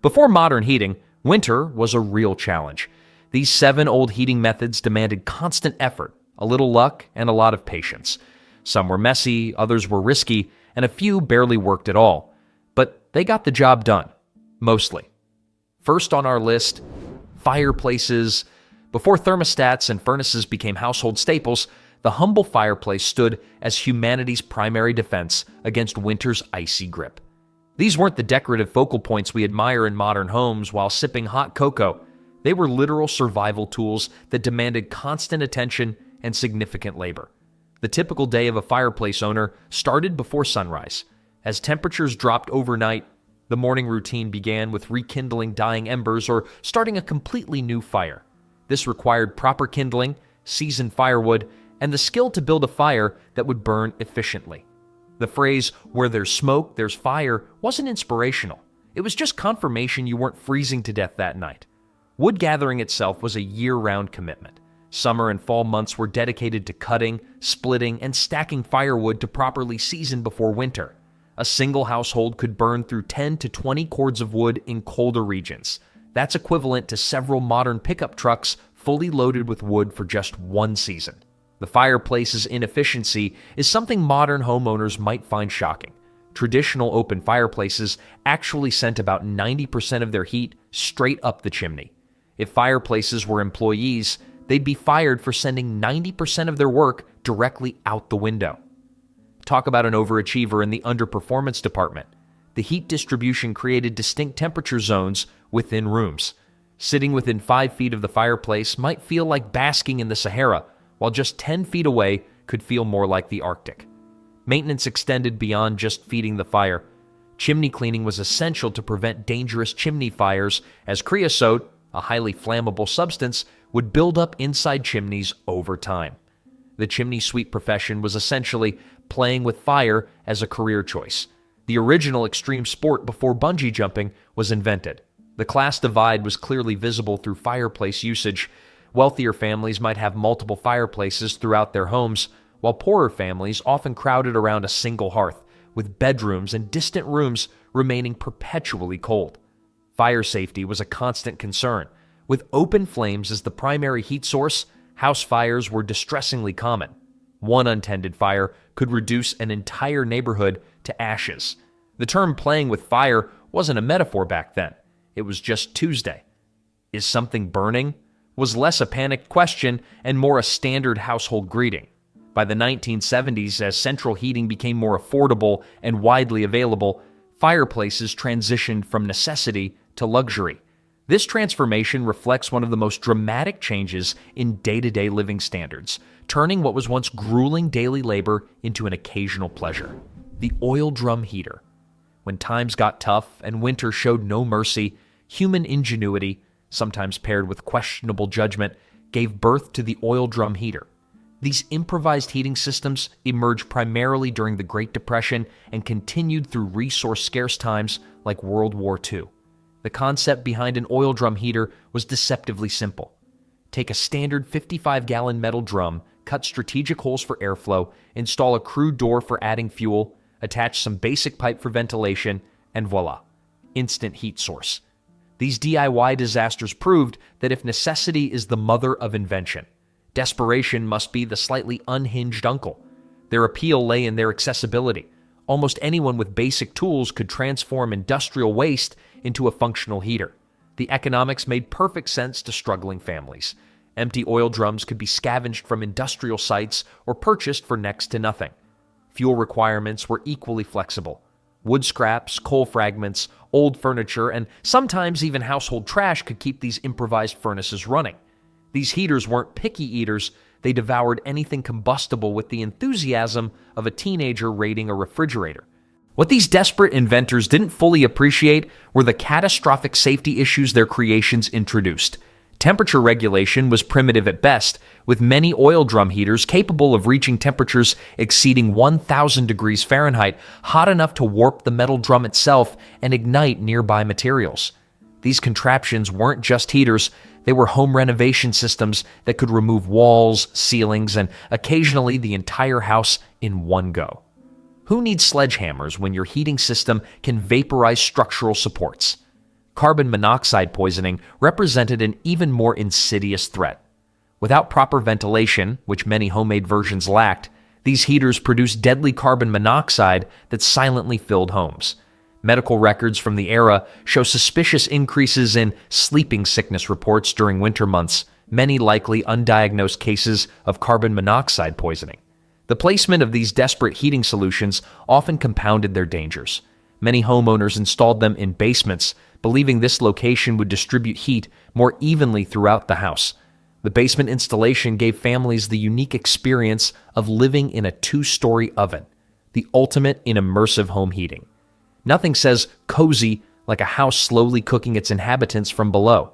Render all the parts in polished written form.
Before modern heating, winter was a real challenge. These 7 old heating methods demanded constant effort, a little luck, and a lot of patience. Some were messy, others were risky, and a few barely worked at all. But they got the job done. Mostly. First on our list, fireplaces. Before thermostats and furnaces became household staples, the humble fireplace stood as humanity's primary defense against winter's icy grip. These weren't the decorative focal points we admire in modern homes while sipping hot cocoa. They were literal survival tools that demanded constant attention and significant labor. The typical day of a fireplace owner started before sunrise. As temperatures dropped overnight, the morning routine began with rekindling dying embers or starting a completely new fire. This required proper kindling, seasoned firewood, and the skill to build a fire that would burn efficiently. The phrase, "where there's smoke, there's fire," wasn't inspirational. It was just confirmation you weren't freezing to death that night. Wood gathering itself was a year-round commitment. Summer and fall months were dedicated to cutting, splitting, and stacking firewood to properly season before winter. A single household could burn through 10 to 20 cords of wood in colder regions. That's equivalent to several modern pickup trucks fully loaded with wood for just one season. The fireplace's inefficiency is something modern homeowners might find shocking. Traditional open fireplaces actually sent about 90% of their heat straight up the chimney. If fireplaces were employees, they'd be fired for sending 90% of their work directly out the window. Talk about an overachiever in the underperformance department. The heat distribution created distinct temperature zones within rooms. Sitting within 5 feet of the fireplace might feel like basking in the Sahara, while just 10 feet away could feel more like the Arctic. Maintenance extended beyond just feeding the fire. Chimney cleaning was essential to prevent dangerous chimney fires, as creosote, a highly flammable substance, would build up inside chimneys over time. The chimney sweep profession was essentially playing with fire as a career choice. The original extreme sport before bungee jumping was invented. The class divide was clearly visible through fireplace usage. Wealthier families might have multiple fireplaces throughout their homes, while poorer families often crowded around a single hearth, with bedrooms and distant rooms remaining perpetually cold. Fire safety was a constant concern. With open flames as the primary heat source, house fires were distressingly common. One untended fire could reduce an entire neighborhood to ashes. The term "playing with fire" wasn't a metaphor back then. It was just Tuesday. Is something burning? Was less a panicked question and more a standard household greeting. By the 1970s, as central heating became more affordable and widely available, fireplaces transitioned from necessity to luxury. This transformation reflects one of the most dramatic changes in day-to-day living standards, turning what was once grueling daily labor into an occasional pleasure. The oil drum heater. When times got tough and winter showed no mercy, human ingenuity, sometimes paired with questionable judgment, gave birth to the oil drum heater. These improvised heating systems emerged primarily during the Great Depression and continued through resource-scarce times like World War II. The concept behind an oil drum heater was deceptively simple. Take a standard 55-gallon metal drum, cut strategic holes for airflow, install a crude door for adding fuel, attach some basic pipe for ventilation, and voila, instant heat source. These DIY disasters proved that if necessity is the mother of invention, desperation must be the slightly unhinged uncle. Their appeal lay in their accessibility. Almost anyone with basic tools could transform industrial waste into a functional heater. The economics made perfect sense to struggling families. Empty oil drums could be scavenged from industrial sites or purchased for next to nothing. Fuel requirements were equally flexible. Wood scraps, coal fragments, old furniture, and sometimes even household trash could keep these improvised furnaces running. These heaters weren't picky eaters. They devoured anything combustible with the enthusiasm of a teenager raiding a refrigerator. What these desperate inventors didn't fully appreciate were the catastrophic safety issues their creations introduced. Temperature regulation was primitive at best, with many oil drum heaters capable of reaching temperatures exceeding 1,000 degrees Fahrenheit, hot enough to warp the metal drum itself and ignite nearby materials. These contraptions weren't just heaters, they were home renovation systems that could remove walls, ceilings, and occasionally the entire house in one go. Who needs sledgehammers when your heating system can vaporize structural supports? carbon monoxide poisoning represented an even more insidious threat. Without proper ventilation, which many homemade versions lacked, these heaters produced deadly carbon monoxide that silently filled homes. Medical records from the era show suspicious increases in sleeping sickness reports during winter months, many likely undiagnosed cases of carbon monoxide poisoning. The placement of these desperate heating solutions often compounded their dangers. Many homeowners installed them in basements, believing this location would distribute heat more evenly throughout the house. The basement installation gave families the unique experience of living in a two-story oven, the ultimate in immersive home heating. Nothing says cozy like a house slowly cooking its inhabitants from below.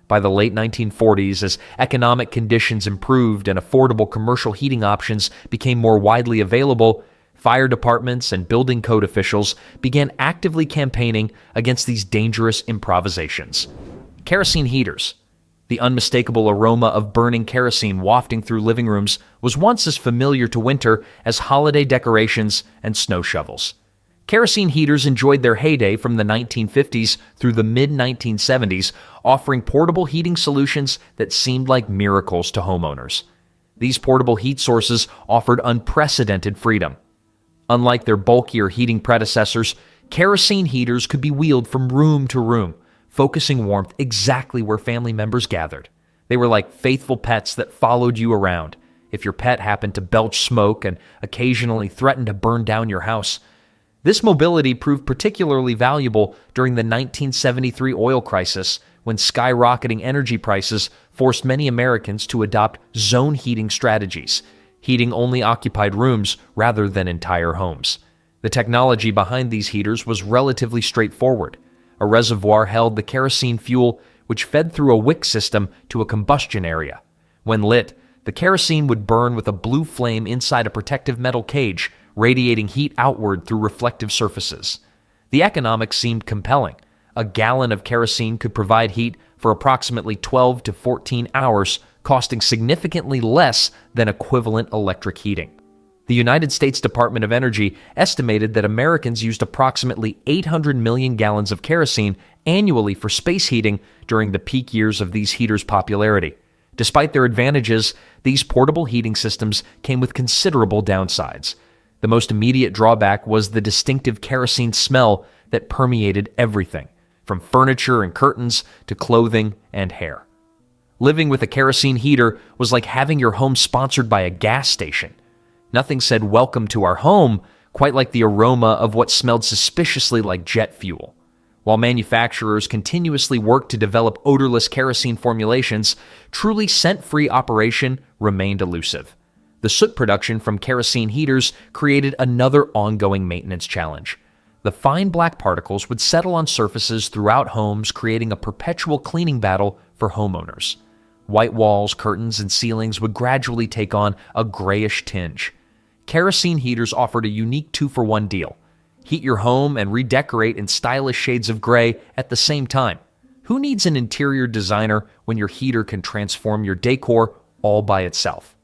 By the late 1940s, as economic conditions improved and affordable commercial heating options became more widely available, fire departments and building code officials began actively campaigning against these dangerous improvisations. Kerosene heaters. The unmistakable aroma of burning kerosene wafting through living rooms was once as familiar to winter as holiday decorations and snow shovels. Kerosene heaters enjoyed their heyday from the 1950s through the mid-1970s, offering portable heating solutions that seemed like miracles to homeowners. These portable heat sources offered unprecedented freedom. Unlike their bulkier heating predecessors, kerosene heaters could be wheeled from room to room, focusing warmth exactly where family members gathered. They were like faithful pets that followed you around. If your pet happened to belch smoke and occasionally threatened to burn down your house. This mobility proved particularly valuable during the 1973 oil crisis, when skyrocketing energy prices forced many Americans to adopt zone heating strategies, heating only occupied rooms rather than entire homes. The technology behind these heaters was relatively straightforward. A reservoir held the kerosene fuel, which fed through a wick system to a combustion area. When lit, the kerosene would burn with a blue flame inside a protective metal cage, radiating heat outward through reflective surfaces. The economics seemed compelling. A gallon of kerosene could provide heat for approximately 12 to 14 hours, costing significantly less than equivalent electric heating. The United States Department of Energy estimated that Americans used approximately 800 million gallons of kerosene annually for space heating during the peak years of these heaters' popularity. Despite their advantages, these portable heating systems came with considerable downsides. The most immediate drawback was the distinctive kerosene smell that permeated everything, from furniture and curtains to clothing and hair. Living with a kerosene heater was like having your home sponsored by a gas station. Nothing said welcome to our home quite like the aroma of what smelled suspiciously like jet fuel. While manufacturers continuously worked to develop odorless kerosene formulations, truly scent-free operation remained elusive. The soot production from kerosene heaters created another ongoing maintenance challenge. The fine black particles would settle on surfaces throughout homes, creating a perpetual cleaning battle for homeowners. White walls, curtains, and ceilings would gradually take on a grayish tinge. Kerosene heaters offered a unique 2-for-1 deal. Heat your home and redecorate in stylish shades of gray at the same time. Who needs an interior designer when your heater can transform your decor all by itself?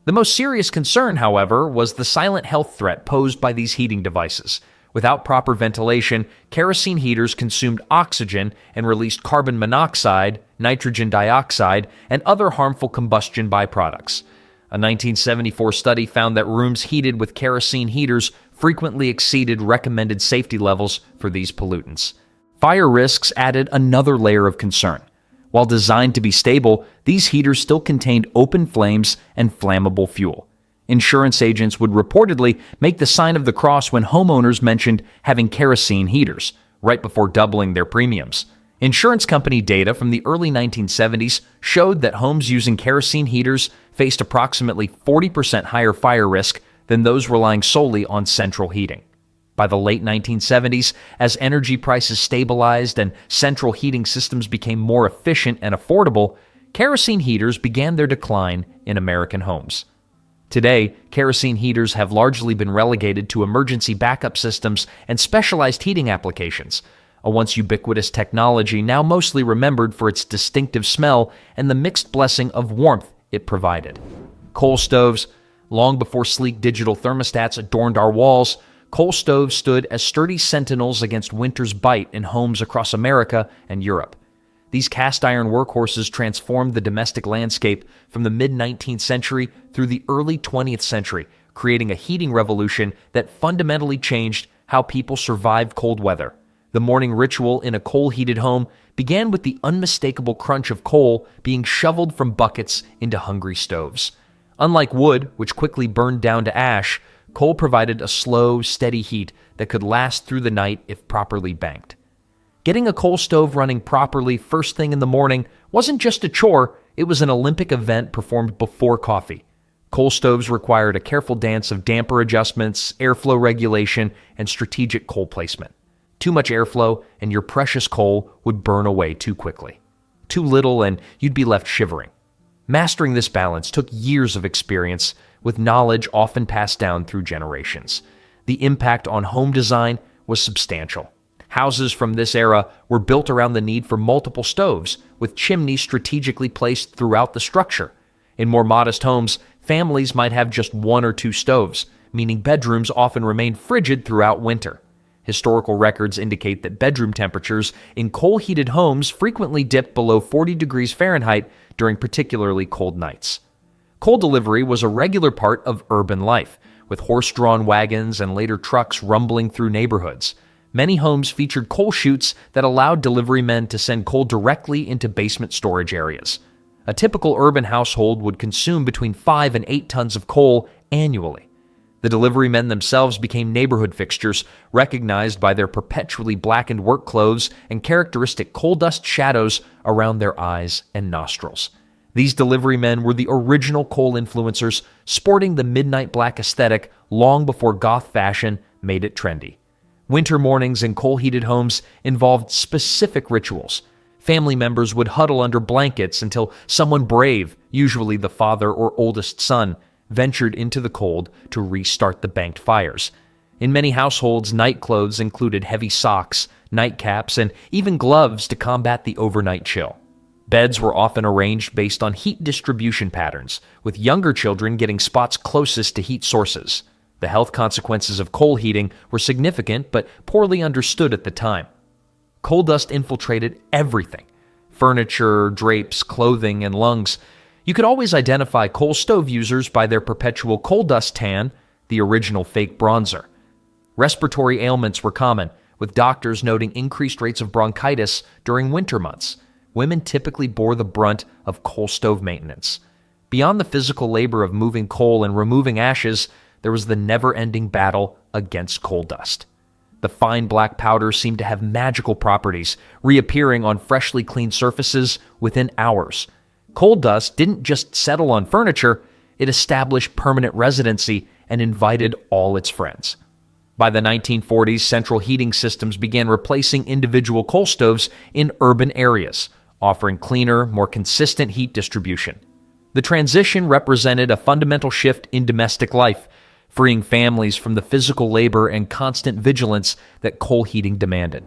The most serious concern, however, was the silent health threat posed by these heating devices. Without proper ventilation, kerosene heaters consumed oxygen and released carbon monoxide, nitrogen dioxide, and other harmful combustion byproducts. A 1974 study found that rooms heated with kerosene heaters frequently exceeded recommended safety levels for these pollutants. Fire risks added another layer of concern. While designed to be stable, these heaters still contained open flames and flammable fuel. Insurance agents would reportedly make the sign of the cross when homeowners mentioned having kerosene heaters, right before doubling their premiums. Insurance company data from the early 1970s showed that homes using kerosene heaters faced approximately 40% higher fire risk than those relying solely on central heating. By the late 1970s, as energy prices stabilized and central heating systems became more efficient and affordable, kerosene heaters began their decline in American homes. Today, kerosene heaters have largely been relegated to emergency backup systems and specialized heating applications, a once ubiquitous technology now mostly remembered for its distinctive smell and the mixed blessing of warmth it provided. Coal stoves, long before sleek digital thermostats adorned our walls, coal stoves stood as sturdy sentinels against winter's bite in homes across America and Europe. These cast-iron workhorses transformed the domestic landscape from the mid-19th century through the early 20th century, creating a heating revolution that fundamentally changed how people survived cold weather. The morning ritual in a coal-heated home began with the unmistakable crunch of coal being shoveled from buckets into hungry stoves. Unlike wood, which quickly burned down to ash, coal provided a slow, steady heat that could last through the night if properly banked. Getting a coal stove running properly first thing in the morning wasn't just a chore, it was an Olympic event performed before coffee. Coal stoves required a careful dance of damper adjustments, airflow regulation, and strategic coal placement. Too much airflow, and your precious coal would burn away too quickly. Too little, and you'd be left shivering. Mastering this balance took years of experience, with knowledge often passed down through generations. The impact on home design was substantial. Houses from this era were built around the need for multiple stoves, with chimneys strategically placed throughout the structure. In more modest homes, families might have just one or two stoves, meaning bedrooms often remained frigid throughout winter. Historical records indicate that bedroom temperatures in coal-heated homes frequently dipped below 40 degrees Fahrenheit during particularly cold nights. Coal delivery was a regular part of urban life, with horse-drawn wagons and later trucks rumbling through neighborhoods. Many homes featured coal chutes that allowed delivery men to send coal directly into basement storage areas. A typical urban household would consume between 5 and 8 tons of coal annually. The delivery men themselves became neighborhood fixtures, recognized by their perpetually blackened work clothes and characteristic coal dust shadows around their eyes and nostrils. These delivery men were the original coal influencers, sporting the midnight black aesthetic long before goth fashion made it trendy. Winter mornings in coal-heated homes involved specific rituals. Family members would huddle under blankets until someone brave, usually the father or oldest son, ventured into the cold to restart the banked fires. In many households, night clothes included heavy socks, nightcaps, and even gloves to combat the overnight chill. Beds were often arranged based on heat distribution patterns, with younger children getting spots closest to heat sources. The health consequences of coal heating were significant but poorly understood at the time. Coal dust infiltrated everything: furniture, drapes, clothing, and lungs. You could always identify coal stove users by their perpetual coal dust tan, the original fake bronzer. Respiratory ailments were common, with doctors noting increased rates of bronchitis during winter months. Women typically bore the brunt of coal stove maintenance. Beyond the physical labor of moving coal and removing ashes, there was the never-ending battle against coal dust. The fine black powder seemed to have magical properties, reappearing on freshly cleaned surfaces within hours. Coal dust didn't just settle on furniture, it established permanent residency and invited all its friends. By the 1940s, central heating systems began replacing individual coal stoves in urban areas, offering cleaner, more consistent heat distribution. The transition represented a fundamental shift in domestic life, freeing families from the physical labor and constant vigilance that coal heating demanded.